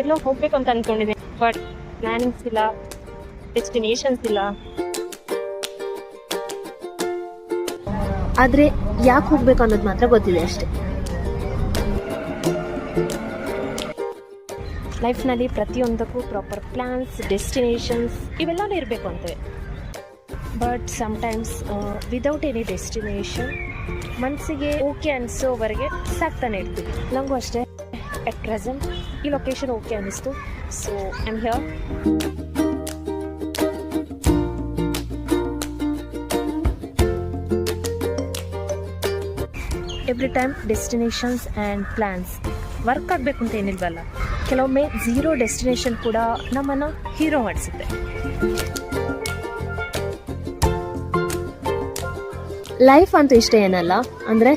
ಎಲ್ಲೋ ಹೋಗ್ಬೇಕು ಅಂತ ಅನ್ಕೊಂಡಿದ್ದೀನಿ, ಬಟ್ ಪ್ಲಾನಿಂಗ್ಸ್ ಇಲ್ಲ, ಡೆಸ್ಟಿನೇಷನ್ಸ್ ಇಲ್ಲ. ಆದರೆ ಯಾಕೆ ಹೋಗ್ಬೇಕು ಅನ್ನೋದು ಮಾತ್ರ ಗೊತ್ತಿದೆ ಅಷ್ಟೇ. ಲೈಫ್ನಲ್ಲಿ ಪ್ರತಿಯೊಂದಕ್ಕೂ ಪ್ರಾಪರ್ ಪ್ಲ್ಯಾನ್ಸ್, ಡೆಸ್ಟಿನೇಷನ್ಸ್ ಇವೆಲ್ಲವೂ ಇರಬೇಕು ಅಂತೇವೆ. But sometimes without any destination ಮನಸ್ಸಿಗೆ ಓಕೆ ಅನಿಸೋವರೆಗೆ ಸಾಕ್ತಾನೆ ಇರ್ತೀವಿ. ನನಗೂ ಅಷ್ಟೇ, ಎಟ್ ಪ್ರೆಸೆಂಟ್ ಈ ಲೊಕೇಶನ್ ಓಕೆ ಅನ್ನಿಸ್ತು, so I am here. Every time destinations and plans work ಆಗಬೇಕು ಅಂತ ಏನಿಲ್ವಲ್ಲ, ಕೆಲವೊಮ್ಮೆ ಝೀರೋ ಡೆಸ್ಟಿನೇಷನ್ ಕೂಡ ನಮ್ಮನ್ನು ಹೀರೋ ಮಾಡಿಸುತ್ತೆ. ಲೈಫ್ ಅಂತೂ ಇಷ್ಟೇ ಏನಲ್ಲ, ಅಂದರೆ